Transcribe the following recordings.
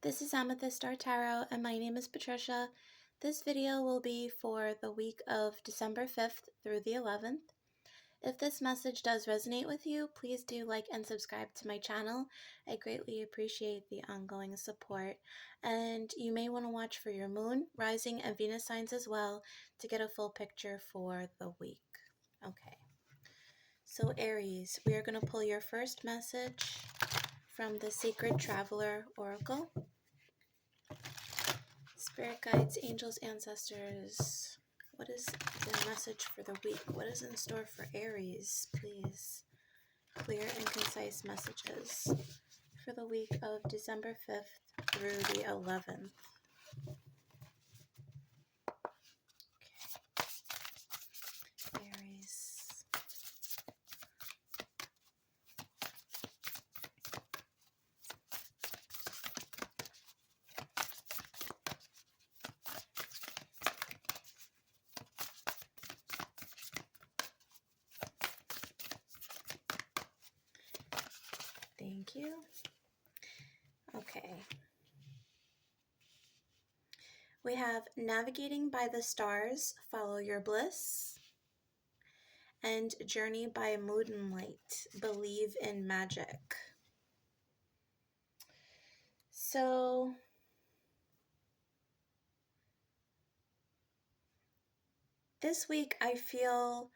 This is Amethyst Star Tarot, and my name is Patricia. This video will be for the week of December 5th through the 11th. If this message does resonate with you, please do like and subscribe to my channel. I greatly appreciate the ongoing support. And you may want to watch for your moon, rising, and Venus signs as well to get a full picture for the week. Okay. So Aries, we are going to pull your first message from the Sacred Traveler Oracle. Spirit guides, angels, ancestors, what is the message for the week? What is in store for Aries? Please, clear and concise messages for the week of December 5th through the 11th. Okay. Aries. Thank you. Okay. We have Navigating by the Stars, Follow Your Bliss, and Journey by Moonlight, Believe in Magic. So this week I feel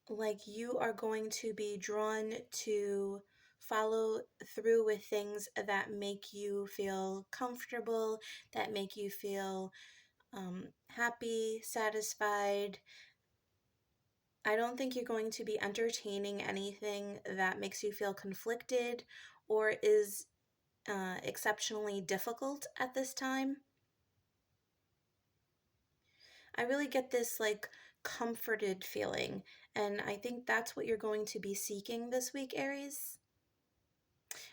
like you are going to be drawn to follow through with things that make you feel comfortable, that make you feel happy, satisfied. I don't think you're going to be entertaining anything that makes you feel conflicted or is exceptionally difficult at this time. I really get this like comforted feeling, and I think that's what you're going to be seeking this week, Aries.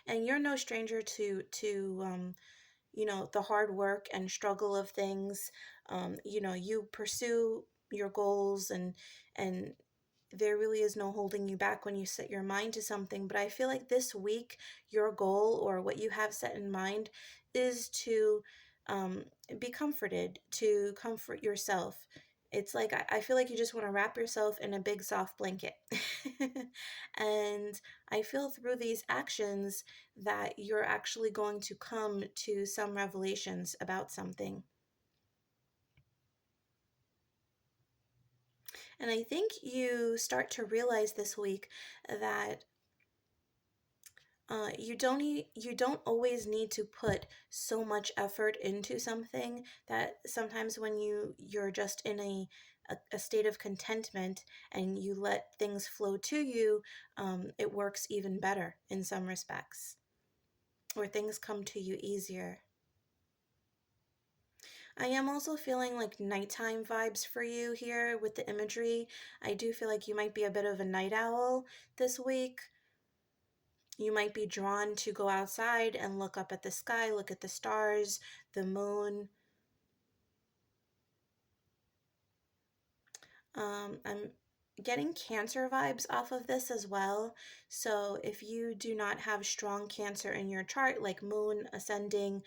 And you're no stranger to the hard work and struggle of things. You pursue your goals, and there really is no holding you back when you set your mind to something. But I feel like this week, your goal or what you have set in mind is to be comforted, to comfort yourself. It's like I feel like you just want to wrap yourself in a big soft blanket. And I feel through these actions that you're actually going to come to some revelations about something. And I think you start to realize this week that you don't always need to put so much effort into something. That sometimes when you're just in a state of contentment and you let things flow to you, it works even better in some respects, or things come to you easier. I am also feeling like nighttime vibes for you here with the imagery. I do feel like you might be a bit of a night owl this week. You might be drawn to go outside and look up at the sky, look at the stars, the moon. I'm getting Cancer vibes off of this as well. So if you do not have strong Cancer in your chart, like moon, ascending,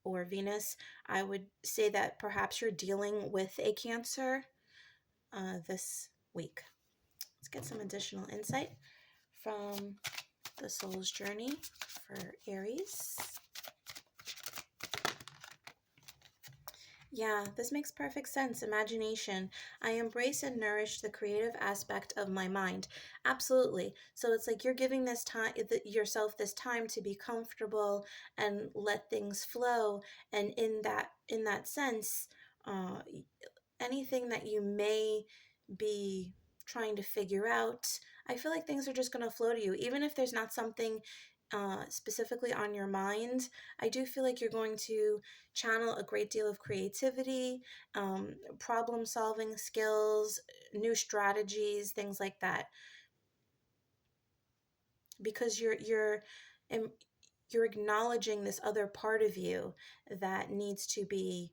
or Venus, I would say that perhaps you're dealing with a Cancer this week. Let's get some additional insight from the Soul's Journey for Aries. Yeah, this makes perfect sense. Imagination. I embrace and nourish the creative aspect of my mind. Absolutely. So it's like you're giving this time yourself this time to be comfortable and let things flow. And in that sense, uh, anything that you may be trying to figure out, I feel like things are just going to flow to you, even if there's not something specifically on your mind. I do feel like you're going to channel a great deal of creativity, problem solving skills, new strategies, things like that, because you're acknowledging this other part of you that needs to be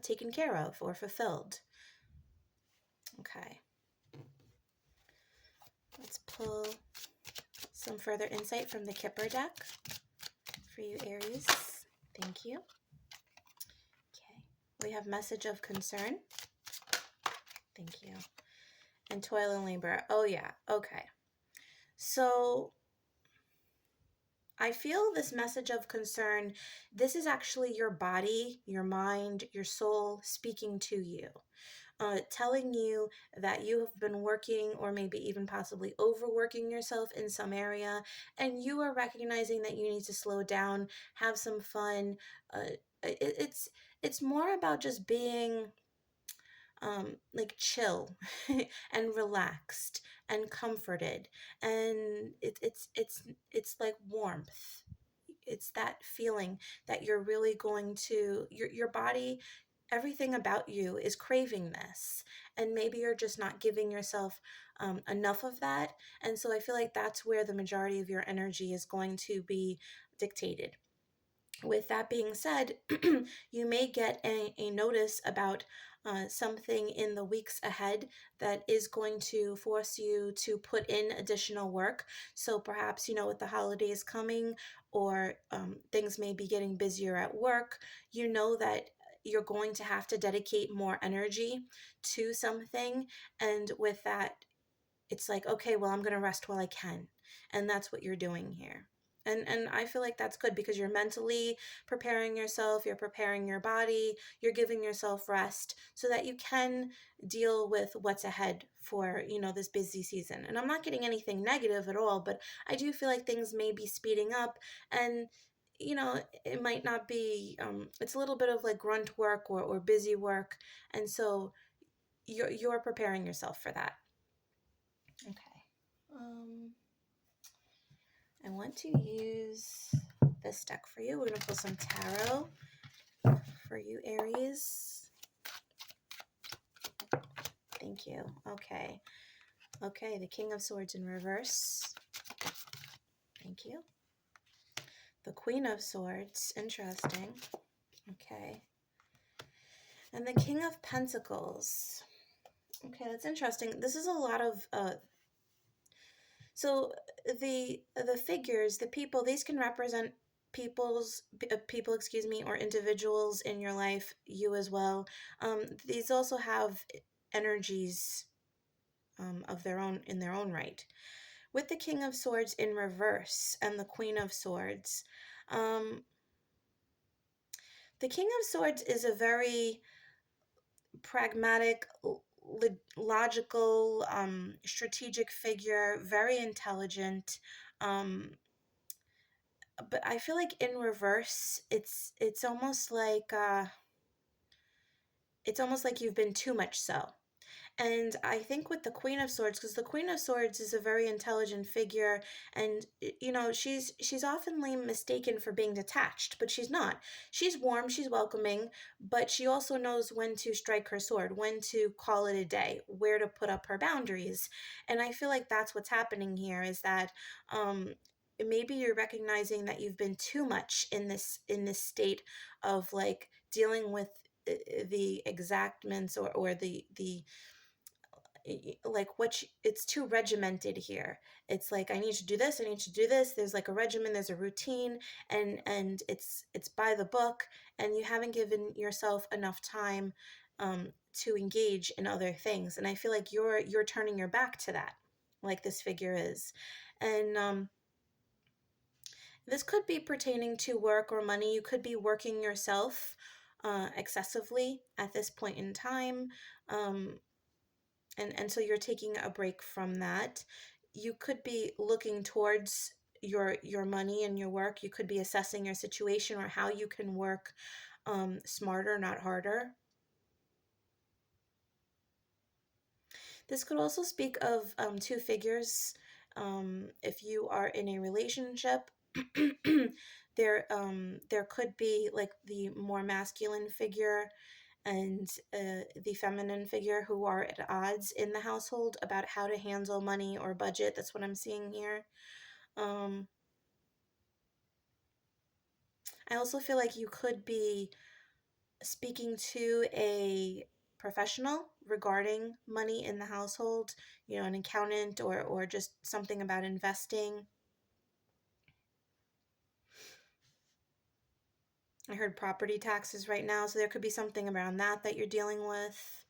taken care of or fulfilled. Okay, let's pull some further insight from the Kipper deck for you, Aries. Thank you. Okay. We have message of concern. Thank you. And toil and labor. Oh, yeah. Okay. So I feel this message of concern. This is actually your body, your mind, your soul speaking to you. Telling you that you have been working or maybe even possibly overworking yourself in some area, and you are recognizing that you need to slow down, have some fun. It's more about just being like chill and relaxed and comforted, and it's like warmth. It's that feeling that you're really going to your body, everything about you is craving this, and maybe you're just not giving yourself enough of that. And so I feel like that's where the majority of your energy is going to be dictated. With that being said, you may get a notice about something in the weeks ahead that is going to force you to put in additional work. So perhaps, with the holidays coming, or things may be getting busier at work, you know that you're going to have to dedicate more energy to something. And with that, it's like, okay, well, I'm going to rest while I can. And that's what you're doing here. And I feel like that's good, because you're mentally preparing yourself, you're preparing your body, you're giving yourself rest so that you can deal with what's ahead for, this busy season. And I'm not getting anything negative at all, but I do feel like things may be speeding up, and it might not be, it's a little bit of like grunt work or busy work. And so you're preparing yourself for that. Okay. Um, I want to use this deck for you. We're going to pull some tarot for you, Aries. Thank you. Okay. Okay, the King of Swords in reverse. Thank you. The Queen of Swords. Interesting. Okay. And the King of Pentacles. Okay, that's interesting. This is a lot of so the figures, the people, these can represent people, excuse me, or individuals in your life, you as well. These also have energies of their own in their own right. With the King of Swords in reverse and the Queen of Swords, um, the King of Swords is a very pragmatic, logical, strategic figure, very intelligent. Um, but I feel like in reverse, it's almost like you've been too much so. And I think with the Queen of Swords, because the Queen of Swords is a very intelligent figure, and she's oftenly mistaken for being detached, but she's not. She's warm, she's welcoming, but she also knows when to strike her sword, when to call it a day, where to put up her boundaries. And I feel like that's what's happening here, is that maybe you're recognizing that you've been too much in this state of like dealing with the exactments, or the like it's too regimented here. It's like, I need to do this, I need to do this. There's like a regimen, there's a routine, and it's by the book, and you haven't given yourself enough time to engage in other things. And I feel like you're turning your back to that, like this figure is. And this could be pertaining to work or money. You could be working yourself excessively at this point in time. And so you're taking a break from that. You could be looking towards your money and your work. You could be assessing your situation, or how you can work smarter, not harder. This could also speak of two figures. If you are in a relationship, there could be like the more masculine figure and the feminine figure who are at odds in the household about how to handle money or budget. That's what I'm seeing here. I also feel like you could be speaking to a professional regarding money in the household, an accountant, or just something about investing. I heard property taxes right now, so there could be something around that you're dealing with.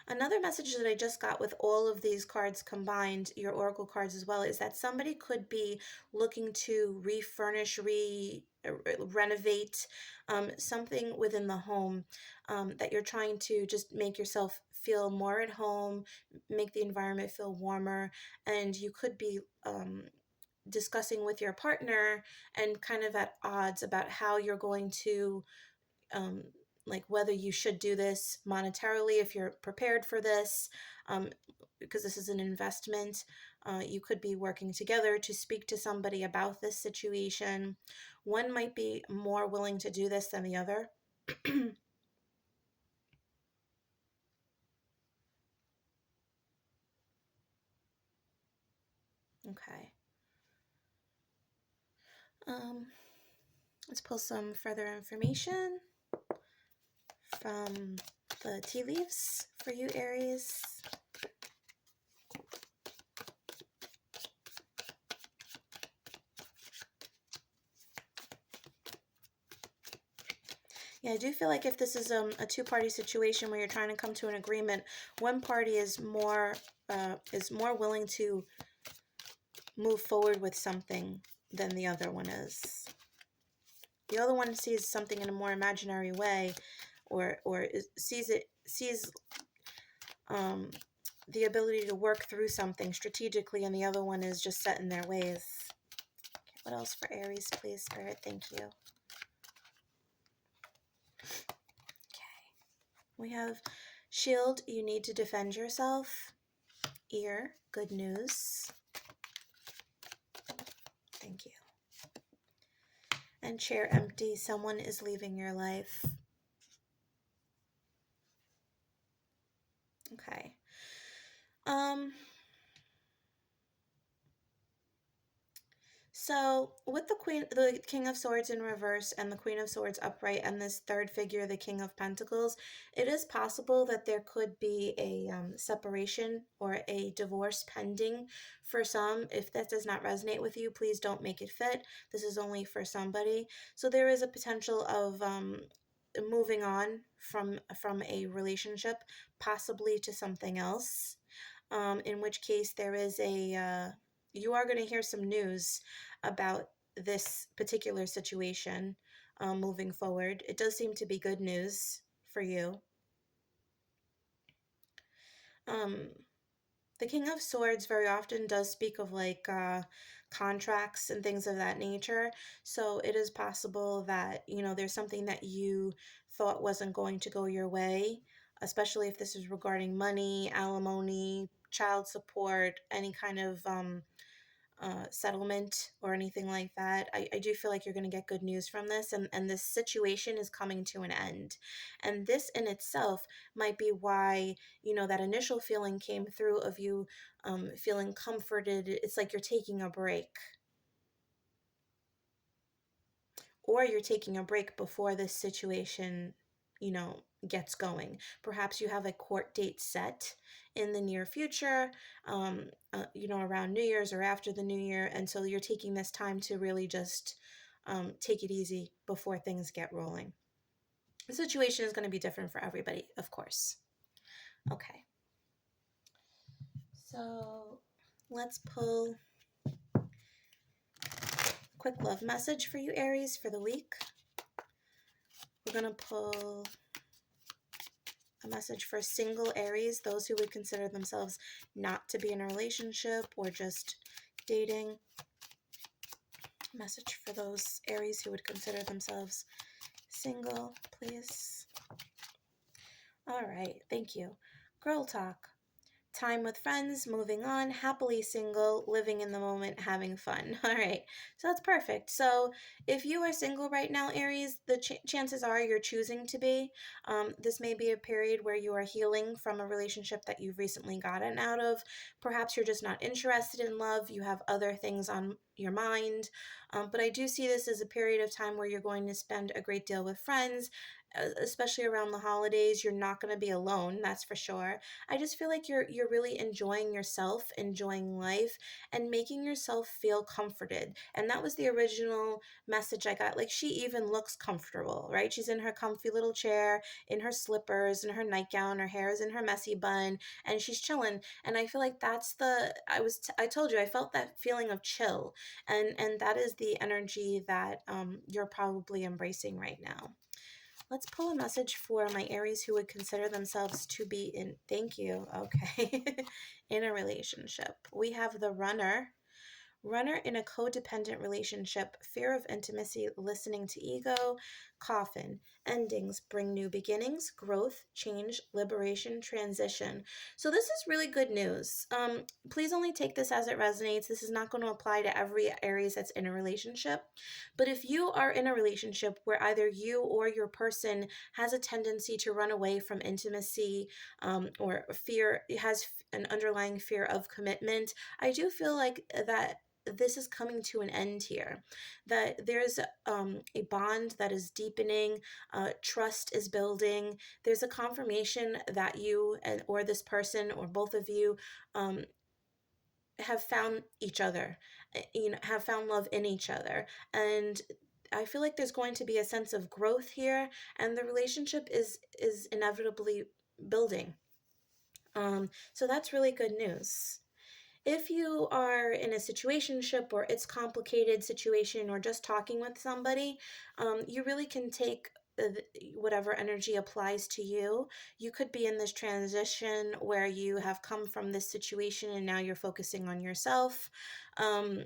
Another message that I just got with all of these cards combined, your oracle cards as well, is that somebody could be looking to refurnish, renovate something within the home, that you're trying to just make yourself feel more at home, make the environment feel warmer, and you could be discussing with your partner and kind of at odds about how you're going to, um, like whether you should do this monetarily if you're prepared for this, um, because this is an investment. You could be working together to speak to somebody about this situation. One might be more willing to do this than the other. Okay. Um, let's pull some further information from the tea leaves for you, Aries. Yeah, I do feel like if this is a two-party situation where you're trying to come to an agreement, one party is more willing to move forward with something than the other one is. The other one sees something in a more imaginary way, sees um, the ability to work through something strategically, and the other one is just set in their ways. Okay, what else for Aries, please, Spirit? Thank you. We have shield, you need to defend yourself. Ear, good news. Thank you. And chair empty, someone is leaving your life. Okay. So with the King of Swords in reverse and the Queen of Swords upright and this third figure, the King of Pentacles, it is possible that there could be a separation or a divorce pending for some. If that does not resonate with you, please don't make it fit. This is only for somebody. So there is a potential of moving on from a relationship, possibly to something else. In which case there is you are going to hear some news about this particular situation moving forward. It does seem to be good news for you. Um, the King of Swords very often does speak of like contracts and things of that nature. So it is possible that, there's something that you thought wasn't going to go your way, especially if this is regarding money, alimony, child support, any kind of settlement or anything like that. I do feel like you're going to get good news from this, and this situation is coming to an end. And this in itself might be why, that initial feeling came through of you feeling comforted. It's like you're taking a break. Or you're taking a break before this situation, gets going. Perhaps you have a court date set in the near future, around New Year's or after the New Year. And so you're taking this time to really just take it easy before things get rolling. The situation is going to be different for everybody, of course. Okay. So let's pull a quick love message for you, Aries, for the week. We're going to pull a message for single Aries, those who would consider themselves not to be in a relationship or just dating. A message for those Aries who would consider themselves single, please. All right, thank you. Girl talk. Time with friends, moving on, happily single, living in the moment, having fun. All right, so that's perfect. So if you are single right now, Aries, the chances are you're choosing to be. This may be a period where you are healing from a relationship that you've recently gotten out of. Perhaps you're just not interested in love. You have other things on your mind. But I do see this as a period of time where you're going to spend a great deal with friends, especially around the holidays. You're not going to be alone, that's for sure. I just feel like you're really enjoying yourself, enjoying life, and making yourself feel comforted. And that was the original message I got. Like, she even looks comfortable, right? She's in her comfy little chair, in her slippers, in her nightgown, her hair is in her messy bun, and she's chilling. And I feel like that's the I told you I felt that feeling of chill, and that is the energy that you're probably embracing right now. Let's pull a message for my Aries who would consider themselves to be in, thank you, okay, in a relationship. We have the runner. Runner in a codependent relationship, fear of intimacy, listening to ego, coffin, endings, bring new beginnings, growth, change, liberation, transition. So this is really good news. Please only take this as it resonates. This is not going to apply to every Aries that's in a relationship. But if you are in a relationship where either you or your person has a tendency to run away from intimacy, or fear, has an underlying fear of commitment, I do feel like that this is coming to an end here, that there's a bond that is deepening, trust is building, there's a confirmation that you and or this person or both of you have found each other, have found love in each other. And I feel like there's going to be a sense of growth here, and the relationship is inevitably building. So that's really good news. If you are in a situationship or it's complicated situation or just talking with somebody, you really can take whatever energy applies to you. You could be in this transition where you have come from this situation and now you're focusing on yourself. Um,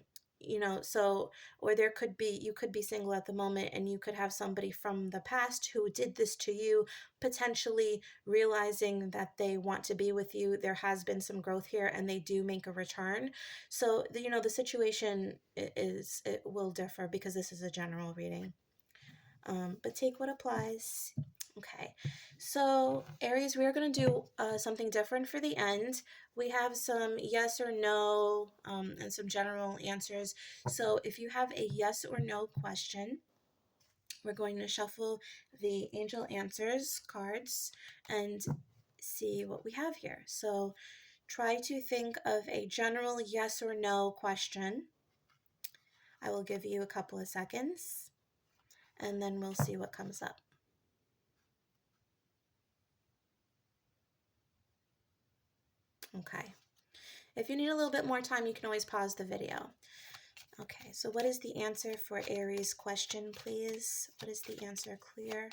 so, or there could be, you could be single at the moment and you could have somebody from the past who did this to you, potentially realizing that they want to be with you. There has been some growth here and they do make a return. So, the situation it will differ because this is a general reading. But take what applies. Okay, so Aries, we are going to do something different for the end. We have some yes or no and some general answers. So if you have a yes or no question, we're going to shuffle the angel answers cards and see what we have here. So try to think of a general yes or no question. I will give you a couple of seconds and then we'll see what comes up. Okay. If you need a little bit more time, you can always pause the video. Okay, so what is the answer for Aries question, please? What is the answer? Clear,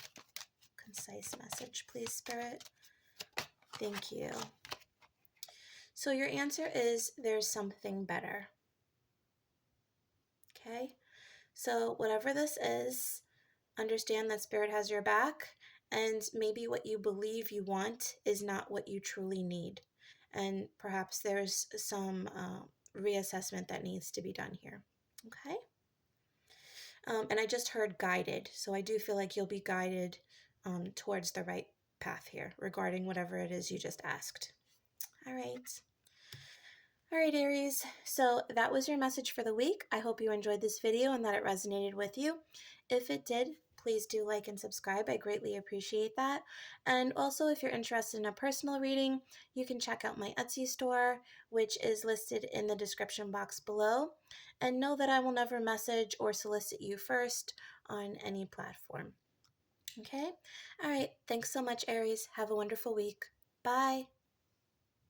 concise message, please, Spirit. Thank you. So your answer is there's something better. Okay, so whatever this is, understand that Spirit has your back, and maybe what you believe you want is not what you truly need. And perhaps there's some reassessment that needs to be done here. Okay. And I just heard guided. So I do feel like you'll be guided towards the right path here regarding whatever it is you just asked. All right. All right, Aries. So that was your message for the week. I hope you enjoyed this video and that it resonated with you. If it did, please do like and subscribe. I greatly appreciate that. And also, if you're interested in a personal reading, you can check out my Etsy store, which is listed in the description box below. And know that I will never message or solicit you first on any platform. Okay? All right. Thanks so much, Aries. Have a wonderful week. Bye.